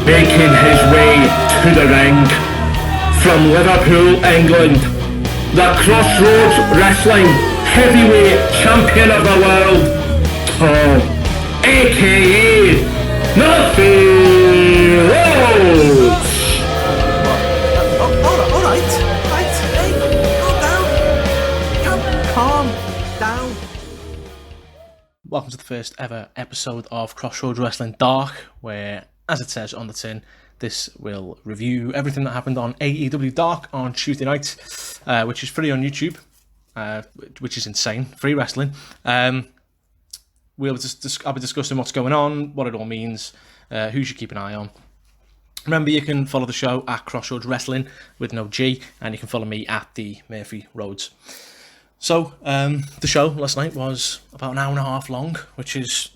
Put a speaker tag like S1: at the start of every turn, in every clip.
S1: making his way to the ring. From Liverpool, England, the Crossroads Wrestling Heavyweight Champion of the World, Tom, a.k.a. Murphy Rhodes.
S2: Alright, hey, calm down.
S3: Welcome to the first ever episode of Crossroads Wrestling Dark, where, as it says on the tin, this will review everything that happened on AEW Dark on Tuesday night, which is free on YouTube, which is insane. Free wrestling. I'll be discussing what's going on, what it all means, who you should keep an eye on. Remember, you can follow the show at Crossroads Wrestling with no G, and you can follow me at the Murphy Rhodes. So, the show last night was about an hour and a half long, which is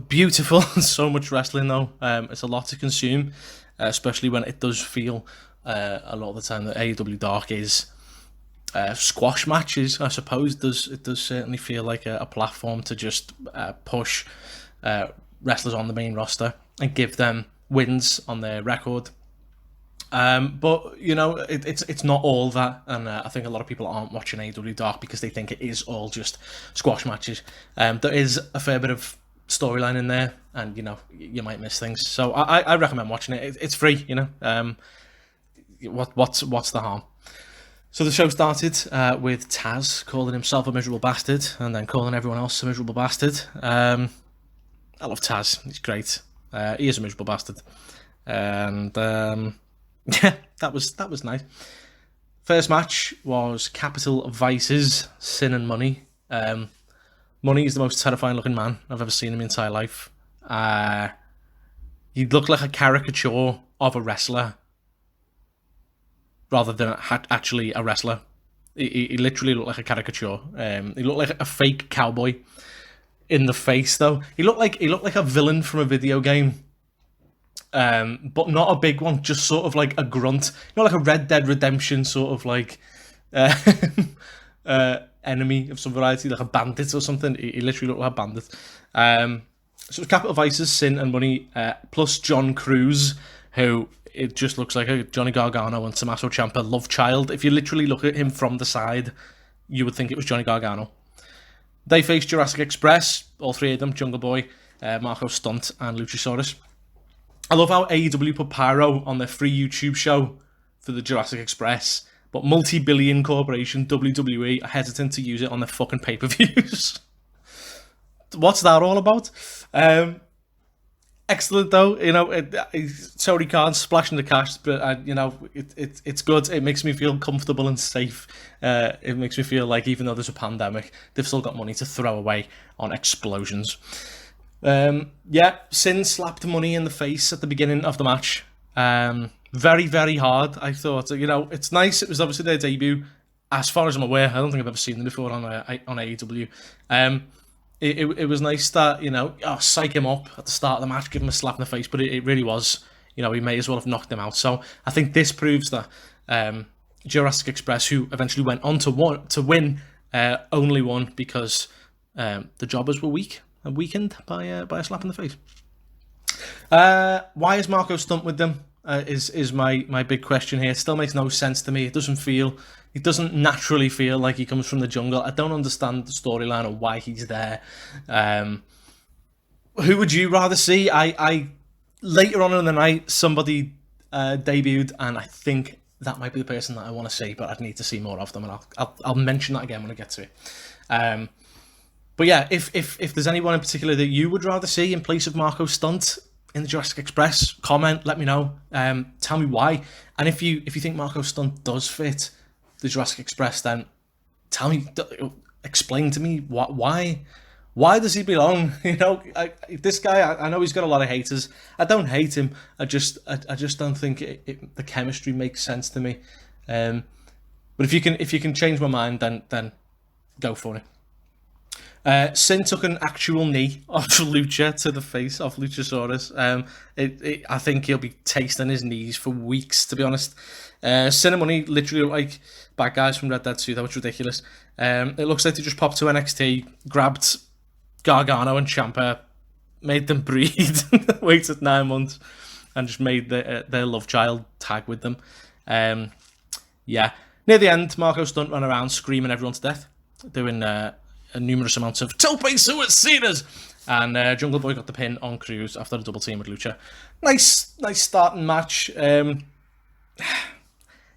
S3: beautiful. So much wrestling, though. It's a lot to consume, especially when it does feel a lot of the time that AEW Dark is squash matches, I suppose. It does certainly feel like a platform to just push wrestlers on the main roster and give them wins on their record. But you know, it's not all that, and I think a lot of people aren't watching AEW Dark because they think it is all just squash matches. There is a fair bit of storyline in there, and you know, you might miss things. So I recommend watching it. It's free, you know. What's the harm? So the show started with Taz calling himself a miserable bastard, and then calling everyone else a miserable bastard. I love Taz. He's great. He is a miserable bastard, and yeah, that was nice. First match was Capital Vices, Sin and Money. Money is the most terrifying looking man I've ever seen in my entire life. He looked like a caricature of a wrestler rather than actually a wrestler. He literally looked like a caricature. He looked like a fake cowboy in the face, though. He looked like a villain from a video game. But not a big one, just sort of like a grunt. You know, like a Red Dead Redemption sort of like enemy of some variety, like a bandit or something. He literally looked like a bandit. So it was Capital Vices, Sin and Money, plus John Cruz, who it just looks like a Johnny Gargano and Tommaso Ciampa love child. If you literally look at him from the side, you would think it was Johnny Gargano. They faced Jurassic Express, all three of them, Jungle Boy, Marko Stunt and Luchasaurus. I love how AEW put Pyro on their free YouTube show for the Jurassic Express, but multi-billion corporation WWE are hesitant to use it on their fucking pay-per-views. What's that all about? Excellent though, you know. Tony Khan splashing the cash, but you know, it's good. It makes me feel comfortable and safe. It makes me feel like even though there's a pandemic, they've still got money to throw away on explosions. Yeah, Sin slapped Money in the face at the beginning of the match. Very, very hard, I thought. You know, it's nice. It was obviously their debut. As far as I'm aware, I don't think I've ever seen them before on AEW. It was nice that, you know, psych him up at the start of the match, give him a slap in the face, but it really was, you know, he may as well have knocked him out. So I think this proves that Jurassic Express, who eventually went on to win, only won because the jobbers were weak. Weakened by a slap in the face. Why is Marko Stunt with them? Is my big question here. It still makes no sense to me. It doesn't naturally feel like he comes from the jungle. I don't understand the storyline or why he's there. Who would you rather see? I later on in the night somebody debuted, and I think that might be the person that I want to see, but I'd need to see more of them, and I'll mention that again when I get to it. But yeah, if there's anyone in particular that you would rather see in place of Marko Stunt in the Jurassic Express, comment, let me know. Tell me why. And if you think Marko Stunt does fit the Jurassic Express, then tell me, explain to me why does he belong? You know, this guy, I know he's got a lot of haters. I don't hate him. I just don't think the chemistry makes sense to me. But if you can change my mind, then go for it. Sin took an actual knee off Lucha to the face of Luchasaurus. I think he'll be tasting his knees for weeks, to be honest. Sin and Money literally look like bad guys from Red Dead 2. That was ridiculous. It looks like they just popped to NXT, grabbed Gargano and Ciampa, made them breed, waited 9 months, and just made their love child tag with them. Yeah. Near the end, Marko Stunt ran around screaming everyone to death, doing a numerous amounts of tope suicidas, and Jungle Boy got the pin on Cruz after a double team with Lucha. Nice starting match.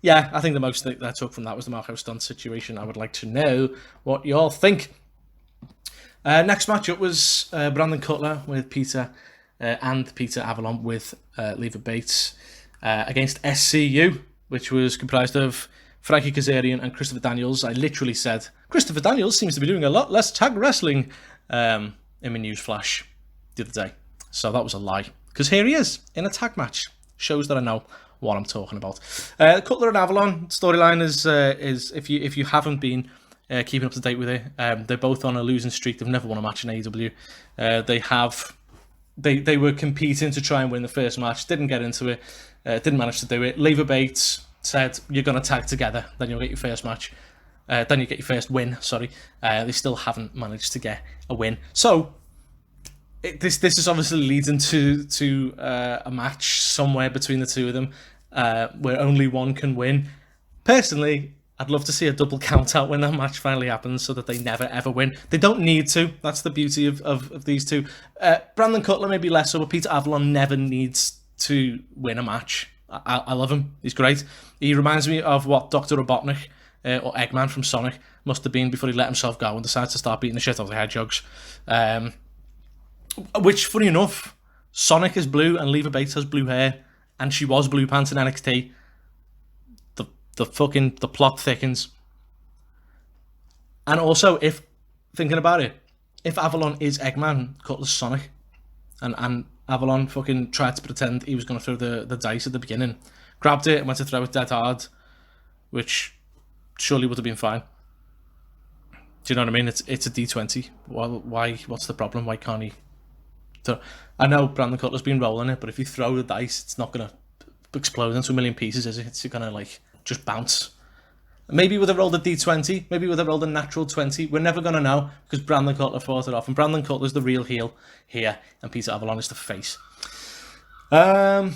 S3: Yeah, I think the most that I took from that was the Marko Stunt situation. I would like to know what you all think. Next matchup was Brandon Cutler with Peter and Peter Avalon with Leva Bates against SCU, which was comprised of Frankie Kazarian and Christopher Daniels. I literally said, Christopher Daniels seems to be doing a lot less tag wrestling in my news flash the other day. So that was a lie, because here he is in a tag match. Shows that I know what I'm talking about. Cutler and Avalon storyline is if you haven't been keeping up to date with it, they're both on a losing streak. They've never won a match in AEW. They were competing to try and win the first match, didn't get into it, didn't manage to do it. Leva Bates said, you're going to tag together, then you'll get your first match. Then you get your first win, sorry. They still haven't managed to get a win. So, this is obviously leading to a match somewhere between the two of them, where only one can win. Personally, I'd love to see a double count out when that match finally happens, so that they never ever win. They don't need to. That's the beauty of these two. Brandon Cutler maybe less so, but Peter Avalon never needs to win a match. I love him. He's great. He reminds me of what Dr. Robotnik or Eggman from Sonic must have been before he let himself go and decided to start beating the shit out of the hedgehogs. Which, funny enough, Sonic is blue and Leva Bates has blue hair, and she was blue pants in NXT. The plot thickens. And also, if thinking about it, if Avalon is Eggman, Cutler's Sonic, and Avalon fucking tried to pretend he was going to throw the dice at the beginning, grabbed it and went to throw it dead hard, which surely would have been fine. Do you know what I mean? It's a D20. Why? What's the problem? Why can't he? I know Brandon Cutler's been rolling it, but if you throw the dice, it's not going to explode into a million pieces, is it? It's going to like just bounce. Maybe would have rolled a D20. Maybe would have rolled a natural 20. We're never going to know, because Brandon Cutler fought it off, and Brandon Cutler's the real heel here, and Peter Avalon is the face. The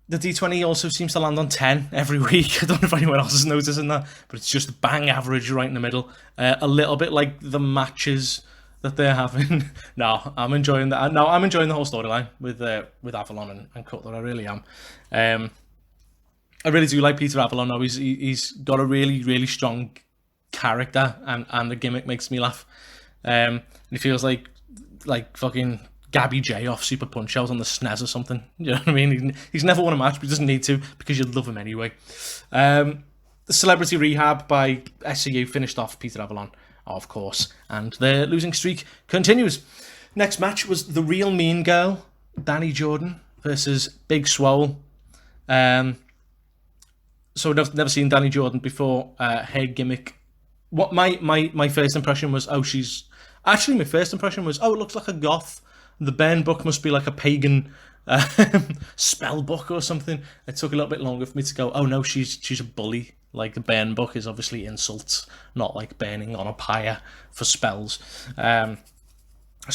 S3: D20 also seems to land on 10 every week. I don't know if anyone else is noticing that, but it's just bang average right in the middle. A little bit like the matches that they're having. No, I'm enjoying that. No, I'm enjoying the whole storyline with Avalon and Cutler. I really am. I really do like Peter Avalon. Though he's got a really, really strong character, and the gimmick makes me laugh. And he feels like fucking Gabby J off Super Punch Out on the SNES or something. You know what I mean? He's never won a match, but he doesn't need to, because you love him anyway. The Celebrity Rehab by SCU finished off Peter Avalon, of course, and their losing streak continues. Next match was The Real Mean Girl, Danny Jordan versus Big Swole. So I've never seen Danny Jordan before. Her gimmick. What my first impression was, my first impression was, it looks like a goth. The burn book must be like a pagan spell book or something. It took a little bit longer for me to go, oh no, she's a bully. Like, the burn book is obviously insults, not like burning on a pyre for spells. So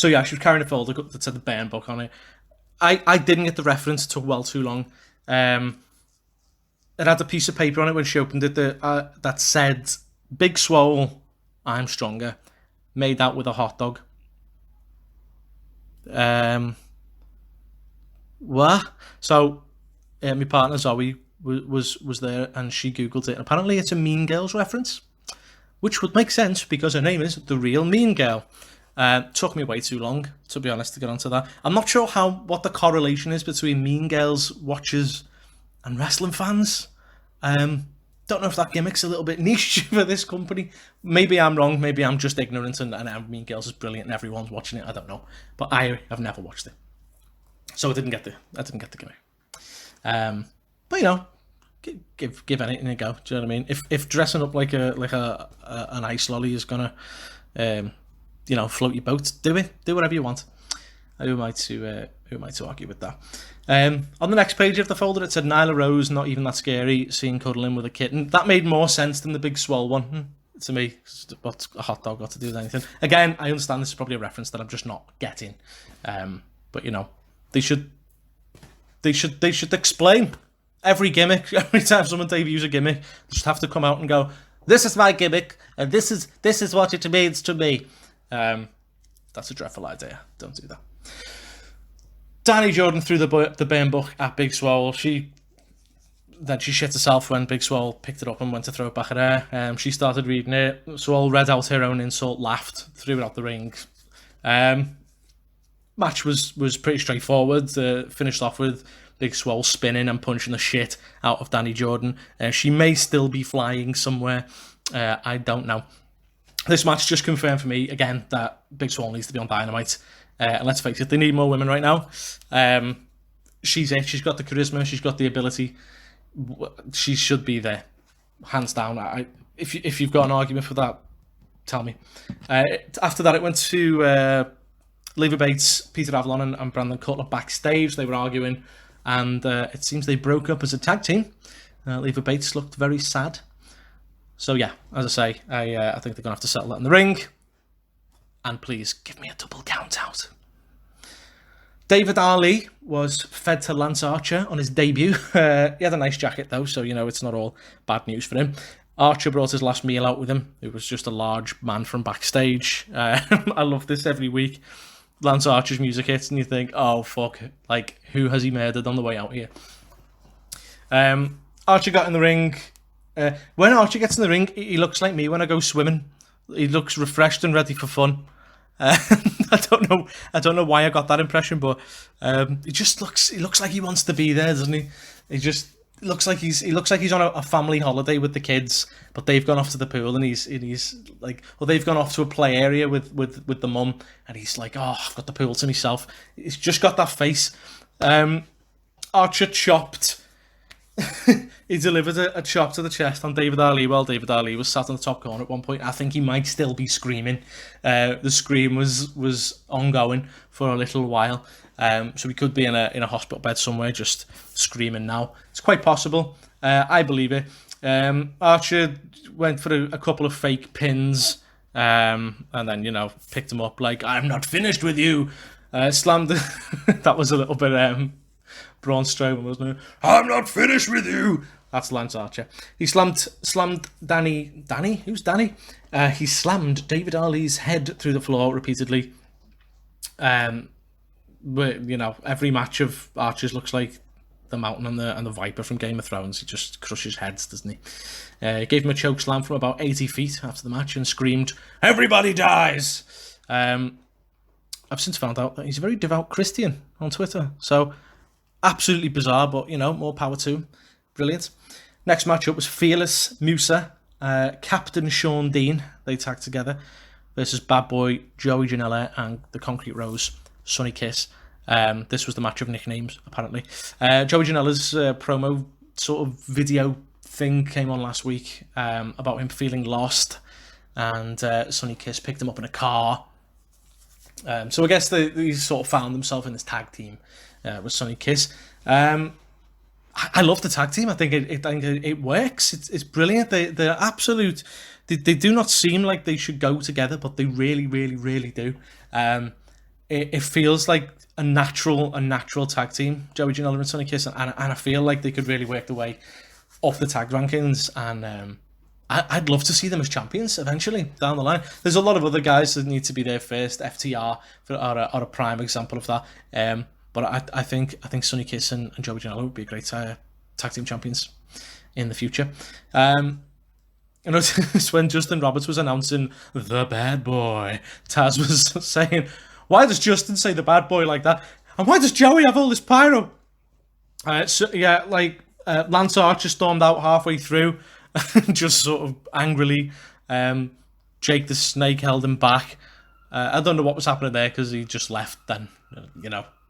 S3: yeah, she was carrying a folder that said the burn book on it. I didn't get the reference. It took well too long. It had a piece of paper on it when she opened it that said, Big Swole, I'm stronger. Made out with a hot dog. What? So, my partner Zoe was there, and she googled it. Apparently, it's a Mean Girls reference, which would make sense because her name is The Real Mean Girl. Took me way too long, to be honest, to get onto that. I'm not sure what the correlation is between Mean Girls watchers and wrestling fans. Don't know if that gimmick's a little bit niche for this company. Maybe I'm wrong. Maybe I'm just ignorant, and Mean Girls is brilliant and everyone's watching it. I don't know, but I have never watched it, so I didn't get the gimmick. But you know, give anything a go. Do you know what I mean? If dressing up like an ice lolly is gonna float your boat, do it. Do whatever you want. Who am I to argue with that? On the next page of the folder, it said Nyla Rose, not even that scary, seen cuddling with a kitten. That made more sense than the Big Swole one to me. What's a hot dog got to do with anything? Again, I understand this is probably a reference that I'm just not getting. But you know, they should They should explain every gimmick. Every time someone debuts a gimmick, they just have to come out and go, "This is my gimmick, and this is what it means to me." That's a dreadful idea. Don't do that. Danny Jordan threw the burn book at Big Swole. She shit herself when Big Swole picked it up and went to throw it back at her. She started reading it. Swole read out her own insult, laughed, threw it out the ring. Match was pretty straightforward. Finished off with Big Swole spinning and punching the shit out of Danny Jordan. She may still be flying somewhere. I don't know. This match just confirmed for me again that Big Swole needs to be on Dynamite. And let's face it, they need more women right now. She's it. She's got the charisma. She's got the ability. She should be there, hands down. If you've got an argument for that, tell me. After that, it went to Leva Bates, Peter Avalon, and Brandon Cutler backstage. They were arguing, and it seems they broke up as a tag team. Leva Bates looked very sad. So yeah, as I say, I think they're gonna have to settle that in the ring. And please give me a double count out. David Ali was fed to Lance Archer on his debut. He had a nice jacket though, so it's not all bad news for him. Archer brought his last meal out with him. It was just a large man from backstage. I love this every week. Lance Archer's music hits and you think, oh fuck, like who has he murdered on the way out here? Archer got in the ring. When Archer gets in the ring, he looks like me when I go swimming. He looks refreshed and ready for fun. I don't know why I got that impression, but he looks like he wants to be there, doesn't he? He just looks like he's on a family holiday with the kids, but they've gone off to the pool and he's like, or they've gone off to a play area with the mum, and he's like, oh, I've got the pool to myself. He's just got that face. Archer chopped. He delivered a chop to the chest on David Ali while David Ali was sat on the top corner at one point. I think he might still be screaming. The scream was ongoing for a little while. So he could be in a hospital bed somewhere just screaming now. It's quite possible. I believe it. Archer went for a couple of fake pins and then, picked him up like, I'm not finished with you. Slammed. That was a little bit Braun Strowman, wasn't it? I'm not finished with you. That's Lance Archer. He slammed Danny. Danny? Who's Danny? He slammed David Ali's head through the floor repeatedly. But, every match of Archer's looks like the Mountain and the Viper from Game of Thrones. He just crushes heads, doesn't he? He gave him a choke slam from about 80 feet after the match and screamed, "Everybody dies!" I've since found out that he's a very devout Christian on Twitter. So, absolutely bizarre, but, more power to him. Brilliant. Next matchup was Fearless Musa, Captain Sean Dean, they tagged together, versus Bad Boy Joey Janela and the Concrete Rose, Sonny Kiss. This was the match of nicknames, apparently. Joey Janela's promo sort of video thing came on last week about him feeling lost, and Sonny Kiss picked him up in a car. So I guess they sort of found themselves in this tag team with Sonny Kiss. I love the tag team. I think it works. It's brilliant. They're absolute. They do not seem like they should go together, but they really, really, really do. It feels like a natural tag team, Joey Janela and Sonny Kiss, and I feel like they could really work their way up the tag rankings. And I'd love to see them as champions eventually down the line. There's a lot of other guys that need to be there first. FTR are a prime example of that. But I think Sonny Kiss and Joey Janela would be great tag team champions in the future. I noticed when Justin Roberts was announcing the bad boy, Taz was saying, why does Justin say the bad boy like that? And why does Joey have all this pyro? Lance Archer stormed out halfway through, just sort of angrily. Jake the Snake held him back. I don't know what was happening there because he just left then,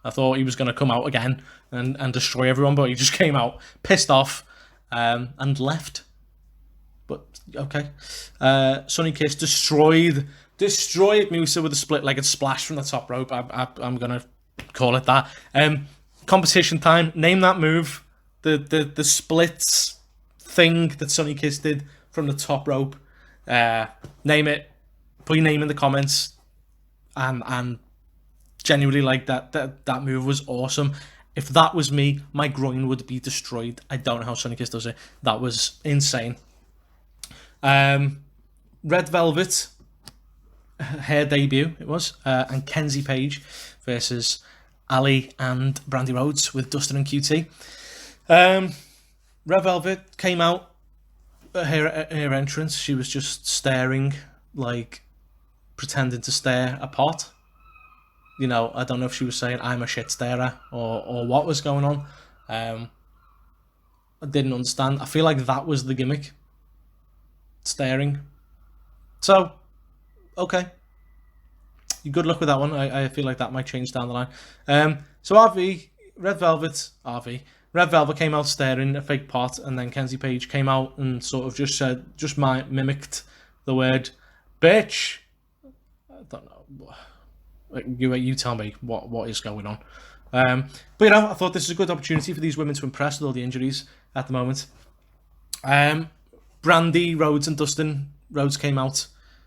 S3: I thought he was going to come out again and destroy everyone, but he just came out pissed off and left. But, okay. Sonny Kiss destroyed Musa with a split-legged splash from the top rope. I'm going to call it that. Competition time. Name that move. The splits thing that Sonny Kiss did from the top rope. Name it. Put your name in the comments. And genuinely, like that move was awesome. If that was me, my groin would be destroyed. I don't know how Sonny Kiss does it. That was insane. Red Velvet, her debut, it was, and Kenzie Page versus Ali and Brandy Rhodes with Dustin and QT. Red Velvet came out at her entrance. She was just staring, like pretending to stare a pot. You know, I don't know if she was saying I'm a shit starer or what was going on. I didn't understand. I feel like that was the gimmick. Staring. So, okay. Good luck with that one. I feel like that might change down the line. So Red Velvet came out staring a fake pot, and then Kenzie Page came out and sort of just mimicked the word bitch. I don't know. You tell me what is going on. But you know, I thought this is a good opportunity for these women to impress with all the injuries at the moment. Brandy Rhodes and Dustin Rhodes came out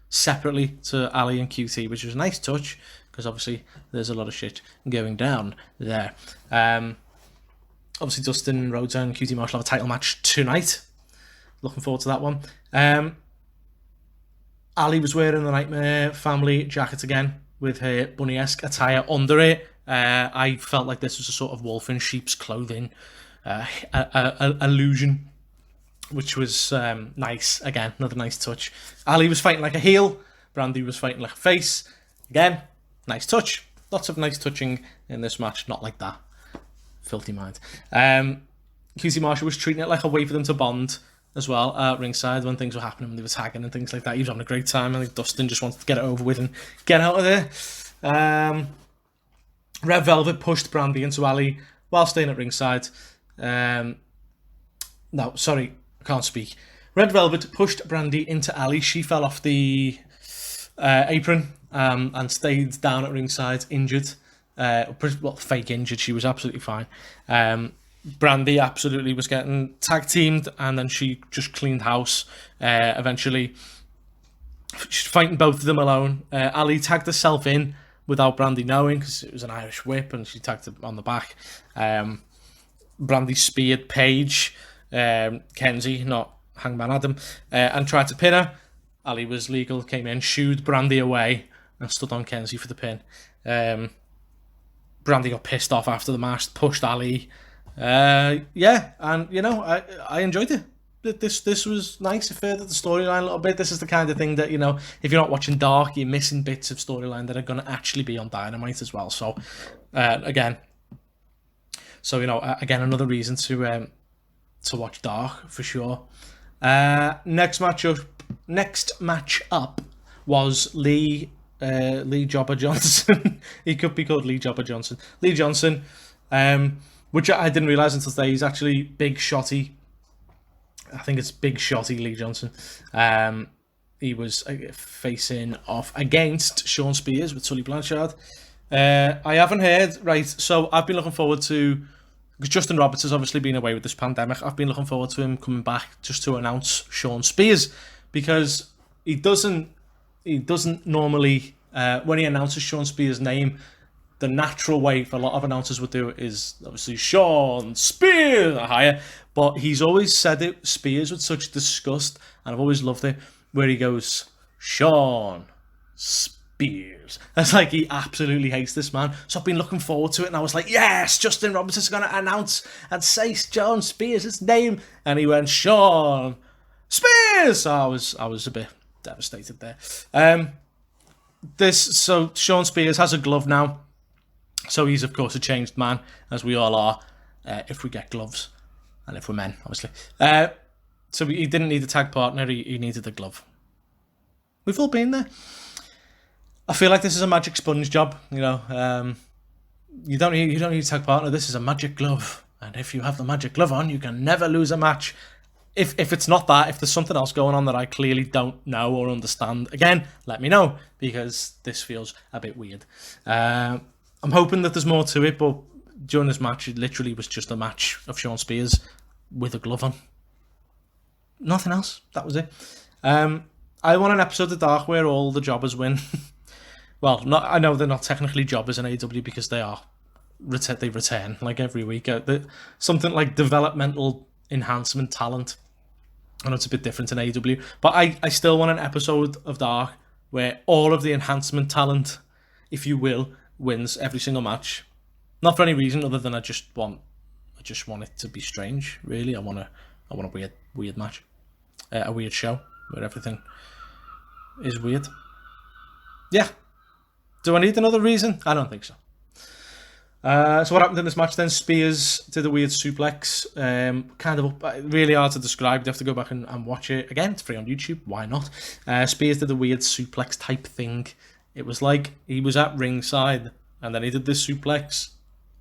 S3: separately to Ali and QT, which was a nice touch because obviously there's a lot of shit going down there. Obviously Dustin Rhodes and QT Marshall have a title match tonight. Looking forward to that one. Ali was wearing the Nightmare Family jacket again with her bunny-esque attire under it. I felt like this was a sort of wolf in sheep's clothing illusion, which was nice. Again, another nice touch. Ali was fighting like a heel. Brandy was fighting like a face. Again, nice touch. Lots of nice touching in this match. Not like that. Filthy mind. QT Marshall was treating it like a way for them to bond as well at ringside when things were happening, when they were tagging and things like that. He was having a great time. I think Dustin just wanted to get it over with and get out of there. Red Velvet pushed Brandy into Ali while staying at ringside. No, sorry, I can't speak. Red Velvet pushed Brandy into Ali. She fell off the apron and stayed down at ringside, injured. Well, fake injured. She was absolutely fine. Brandy absolutely was getting tag teamed, and then she just cleaned house. Eventually, she's fighting both of them alone. Ali tagged herself in without Brandy knowing because it was an Irish whip, and she tagged it on the back. Brandy speared Paige, Kenzie, not Hangman Adam, and tried to pin her. Ali was legal, came in, shooed Brandy away, and stood on Kenzie for the pin. Brandy got pissed off after the match, pushed Ali. Yeah, and you know, I enjoyed it. This was nice. It furthered the storyline a little bit. This is the kind of thing that, you know, if you're not watching Dark, you're missing bits of storyline that are going to actually be on Dynamite as well. So, again, again, another reason to watch Dark for sure. Next match up was Lee Jobber Johnson. He could be called Lee Jobber Johnson. Lee Johnson, which I didn't realise until today. He's actually Big Shotty. I think it's Big Shotty Lee Johnson. He was facing off against Shawn Spears with Tully Blanchard. I haven't heard, right, so I've been looking forward to, because Justin Roberts has obviously been away with this pandemic, I've been looking forward to him coming back just to announce Shawn Spears, because he doesn't normally, when he announces Shawn Spears' name, the natural way for a lot of announcers would do it is obviously Shawn Spears, higher, but he's always said it, Spears, with such disgust, and I've always loved it, where he goes, Shawn Spears. It's like he absolutely hates this man, so I've been looking forward to it, and I was like, yes, Justin Roberts is going to announce and say Shawn Spears' name, and he went, Shawn Spears! So I was a bit devastated there. So Shawn Spears has a glove now. So he's, of course, a changed man, as we all are, if we get gloves, and if we're men, obviously. So he didn't need a tag partner, he needed a glove. We've all been there. I feel like this is a magic sponge job, you know. You don't need a tag partner, this is a magic glove. And if you have the magic glove on, you can never lose a match. If it's not that, if there's something else going on that I clearly don't know or understand, again, let me know, because this feels a bit weird. I'm hoping that there's more to it, but during this match, it literally was just a match of Shawn Spears with a glove on. Nothing else. That was it. I want an episode of Dark where all the jobbers win. Well, I know they're not technically jobbers in AEW because they are they return like every week. Something like developmental enhancement talent. I know it's a bit different in AEW, but I still want an episode of Dark where all of the enhancement talent, if you will, wins every single match. Not for any reason other than I just want it to be strange. Really, I want a weird match, a weird show where everything is weird. Yeah. Do I need another reason? I don't think so. So what happened in this match then? Spears did a weird suplex. Kind of really hard to describe. You have to go back and watch it. Again, it's free on YouTube. Why not? Spears did a weird suplex type thing. It was like he was at ringside and then he did this suplex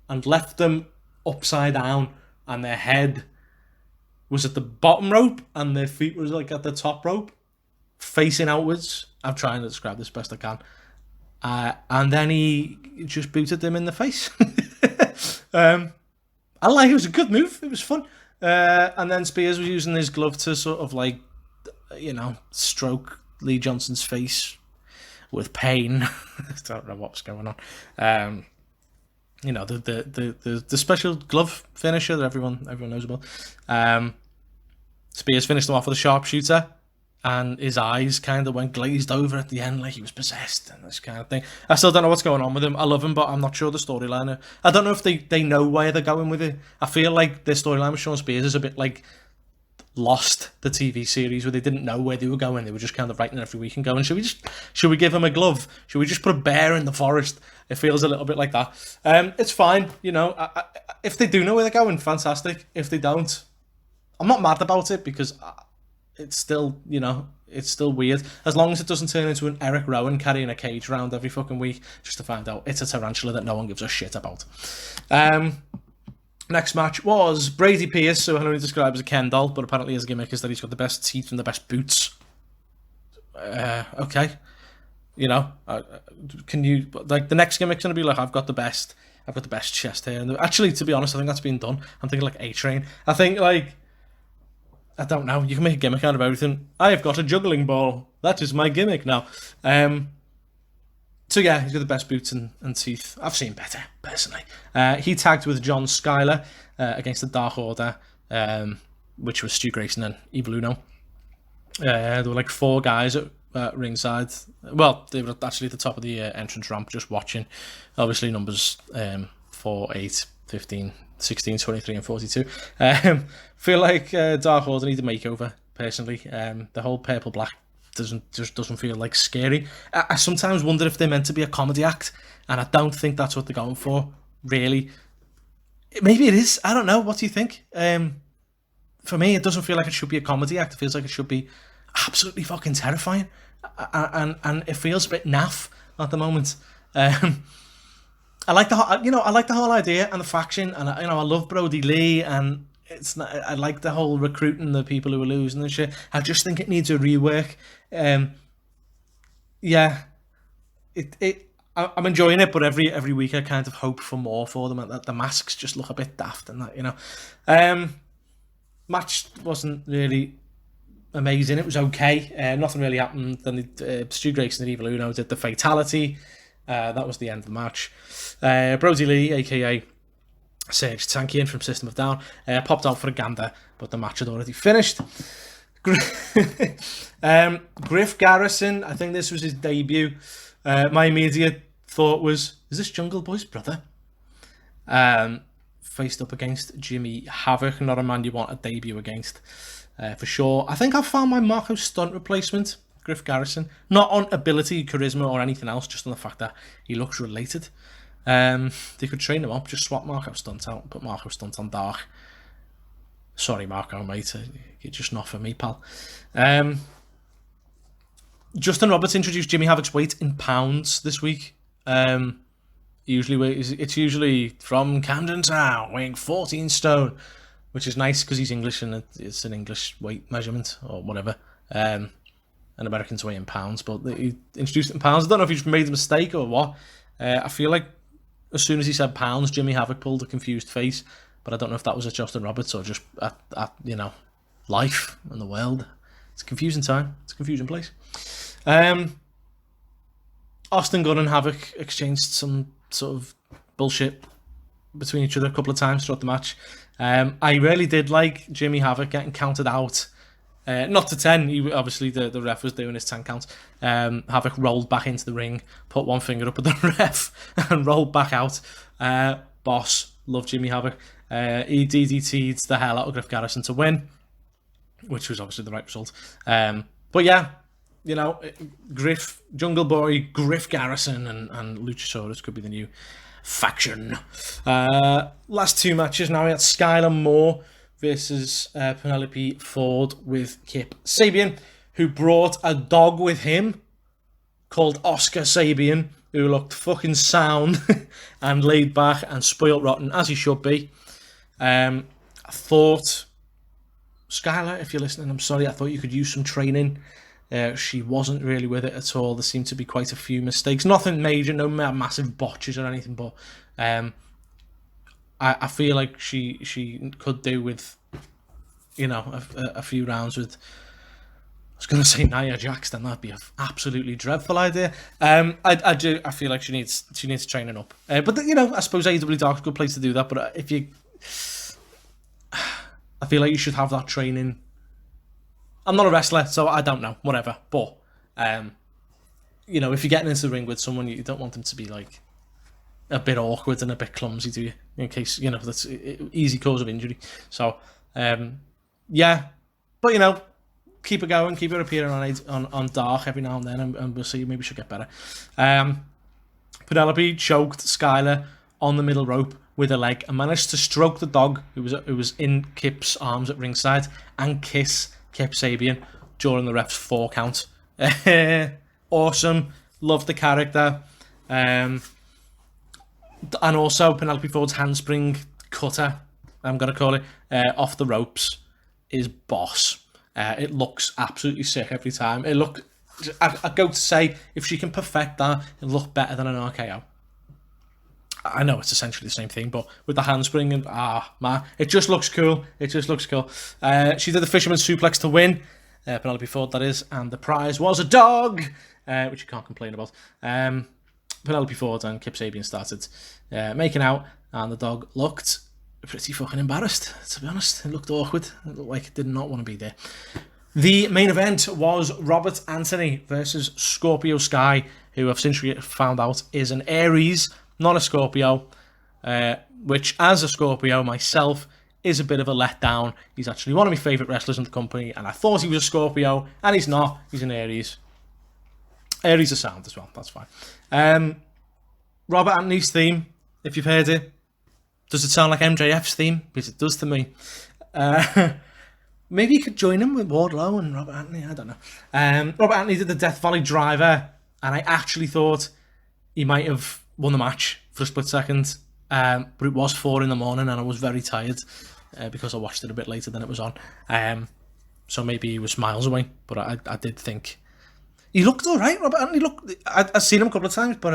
S3: and left them upside down and their head was at the bottom rope and their feet was like at the top rope facing outwards. I'm trying to describe this best I can. And then he just booted them in the face. It was a good move. It was fun. And then Spears was using his glove to sort of like, stroke Lee Johnson's face with pain. I don't know what's going on. The special glove finisher that everyone knows about. Spears finished him off with a sharpshooter. And his eyes kind of went glazed over at the end like he was possessed and this kind of thing. I still don't know what's going on with him. I love him, but I'm not sure the storyline. I don't know if they know where they're going with it. I feel like their storyline with Shawn Spears is a bit like Lost, the TV series, where they didn't know where they were going. They were just kind of writing every week and going, should we give him a glove? Should we just put a bear in the forest? It feels a little bit like that. It's fine, if they do know where they're going, fantastic. If they don't, I'm not mad about it because it's still, it's still weird. As long as it doesn't turn into an Eric Rowan carrying a cage around every fucking week just to find out it's a tarantula that no one gives a shit about. Next match was Brady Pierce, who I can only describe as a Ken doll, but apparently his gimmick is that he's got the best teeth and the best boots. Okay. Can you, like, the next gimmick's going to be like, I've got the best chest hair. And actually, to be honest, I think that's been done. I'm thinking like A-Train. I think, like, I don't know. You can make a gimmick out of everything. I have got a juggling ball. That is my gimmick now. So yeah, he's got the best boots and teeth. I've seen better, personally. He tagged with John Skyler against the Dark Order, which was Stu Grayson and Evil Uno. There were like 4 guys at ringside. Well, they were actually at the top of the entrance ramp just watching. Obviously numbers 4, 8, 15, 16, 23 and 42. Feel like Dark Order need a makeover, personally. The whole purple black doesn't feel like scary. I sometimes wonder if they're meant to be a comedy act, and I don't think that's what they're going for, really. Maybe it is. I don't know. What do you think? For me, it doesn't feel like it should be a comedy act. It feels like it should be absolutely fucking terrifying, and it feels a bit naff at the moment. I like the whole idea and the faction, and I love Brody Lee, and I like the whole recruiting the people who are losing and shit. I just think it needs a rework. I'm enjoying it, but every week I kind of hope for more for them. The masks just look a bit daft and that, Match wasn't really amazing. It was okay. Nothing really happened. Then Stu Grayson and Evil Uno did the fatality. That was the end of the match. Brody Lee, aka Serge Tankian from System of Down, popped out for a gander, but the match had already finished. Griff Garrison, I think this was his debut. My immediate thought was, is this Jungle Boy's brother? Faced up against Jimmy Havoc, not a man you want a debut against, for sure. I think I found my Marko Stunt replacement, Griff Garrison. Not on ability, charisma, or anything else, just on the fact that he looks related. They could train him up, just swap Marko Stunt out, put Marko Stunt on Dark. Sorry, Marko, mate, you're just not for me, pal. Justin Roberts introduced Jimmy Havoc's weight in pounds this week. It's usually from Camden Town, weighing 14 stone, which is nice because he's English and it's an English weight measurement or whatever. And Americans weigh in pounds, but he introduced it in pounds. I don't know if he just made a mistake or what. I feel like as soon as he said pounds, Jimmy Havoc pulled a confused face, but I don't know if that was at Justin Roberts or just at life and the world. It's a confusing time. It's a confusing place. Austin Gunn and Havoc exchanged some sort of bullshit between each other a couple of times throughout the match. I really did like Jimmy Havoc getting counted out. Not to 10, obviously the ref was doing his 10 count. Havoc rolled back into the ring, put one finger up at the ref, and rolled back out. Boss, love Jimmy Havoc. He DDT'd the hell out of Griff Garrison to win, which was obviously the right result. But yeah, you know, Jungle Boy, Griff Garrison, and Luchasaurus could be the new faction. Last two matches now. We had Skylar Moore versus Penelope Ford with Kip Sabian, who brought a dog with him called Oscar Sabian, who looked fucking sound and laid back and spoilt rotten, as he should be. I thought, Skylar, if you're listening, I'm sorry, I thought you could use some training. She wasn't really with it at all. There seemed to be quite a few mistakes. Nothing major, no massive botches or anything, but I feel like she could do with, you know, a few rounds with, I was going to say Nia Jax, then that'd be an absolutely dreadful idea. I feel like she needs training up. But, you know, I suppose AEW Dark's a good place to do that, but if you... I feel like you should have that training. I'm not a wrestler, so I don't know, whatever. But, you know, if you're getting into the ring with someone, you don't want them to be, like, a bit awkward and a bit clumsy, do you? In case, you know, that's easy cause of injury. So, yeah. But, you know, keep it going, keep it appearing on Dark every now and then, and we'll see, maybe she'll get better. Penelope choked Skylar on the middle rope with a leg and managed to stroke the dog who was in Kip's arms at ringside and kiss Kip Sabian during the ref's 4 count. Awesome. Loved the character. And also Penelope Ford's handspring cutter, I'm going to call it, off the ropes is boss. It looks absolutely sick every time. I go to say, if she can perfect that, it'll look better than an RKO. I know it's essentially the same thing, but with the handspring and man, it just looks cool. It just looks cool. She did the fisherman suplex to win, Penelope Ford, that is, and the prize was a dog, which you can't complain about. Penelope Ford and Kip Sabian started making out, and the dog looked pretty fucking embarrassed, to be honest. It looked awkward. It looked like it did not want to be there. The main event was Robert Anthony versus Scorpio Sky, who I've since found out is an Aries, not a Scorpio, which as a Scorpio myself is a bit of a letdown. He's actually one of my favourite wrestlers in the company, and I thought he was a Scorpio, and he's not. He's an Aries. Aries are sound as well, that's fine. Robert Anthony's theme, if you've heard it, does it sound like MJF's theme? Because it does to me. Maybe you could join him with Wardlow and Robert Anthony, I don't know. Robert Anthony did the Death Valley Driver, and I actually thought he might have won the match for a split second, but it was 4 a.m. and I was very tired because I watched it a bit later than it was on. So maybe he was miles away, but I did think he looked all right. Robert Anthony I've seen him a couple of times, but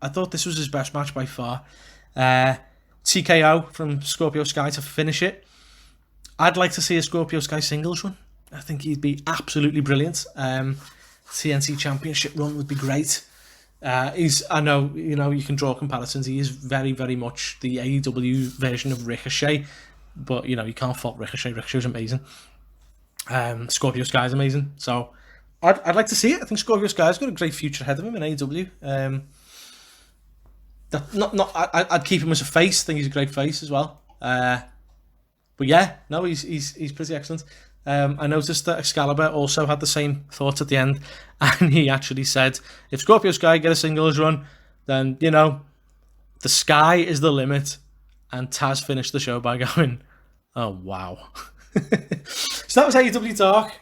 S3: I thought this was his best match by far. TKO from Scorpio Sky to finish it. I'd like to see a Scorpio Sky singles run. I think he'd be absolutely brilliant. TNT Championship run would be great. I know, you know, you can draw comparisons. He is very, very much the AEW version of Ricochet, but you know, you can't fault Ricochet. Ricochet's amazing. Scorpio Sky's amazing. So I'd like to see it. I think Scorpio Sky's got a great future ahead of him in AEW. I'd keep him as a face. I think he's a great face as well. But yeah, no, he's pretty excellent. I noticed that Excalibur also had the same thoughts at the end, and he actually said, if Scorpio Sky get a singles run, then, you know, the sky is the limit. And Taz finished the show by going, oh, wow. So that was AEW Dark.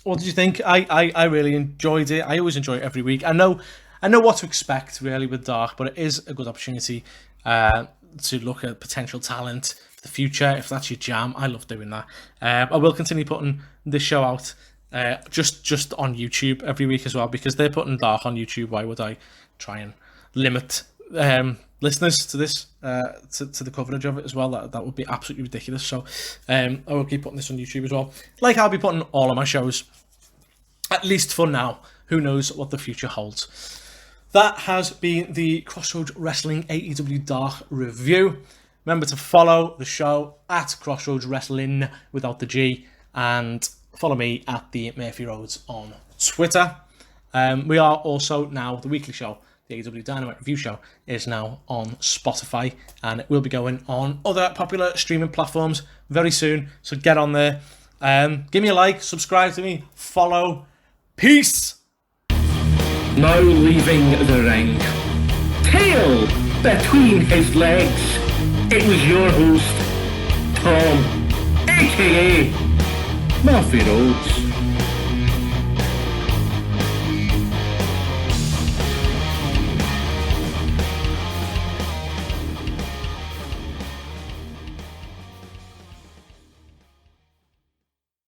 S3: What did you think? I really enjoyed it. I always enjoy it every week. I know what to expect, really, with Dark, but it is a good opportunity to look at potential talent for the future. If that's your jam, I love doing that. I will continue putting this show out just on YouTube every week as well, because they're putting Dark on YouTube. Why would I try and limit listeners to this, to the coverage of it as well? That would be absolutely ridiculous. So I will keep putting this on YouTube as well. Like I'll be putting all of my shows, at least for now. Who knows what the future holds. that has been the Crossroads Wrestling AEW Dark review. Remember to follow the show at Crossroads Wrestling without the G, and follow me at the Murphy Roads on Twitter. We are also now, the weekly show, the AEW Dynamite review show, is now on Spotify, and it will be going on other popular streaming platforms very soon, so get on there. Give me a like, subscribe to me, follow. Peace!
S1: Now leaving the ring, tail between his legs, it was your host, Tom, aka Murphy Rhodes.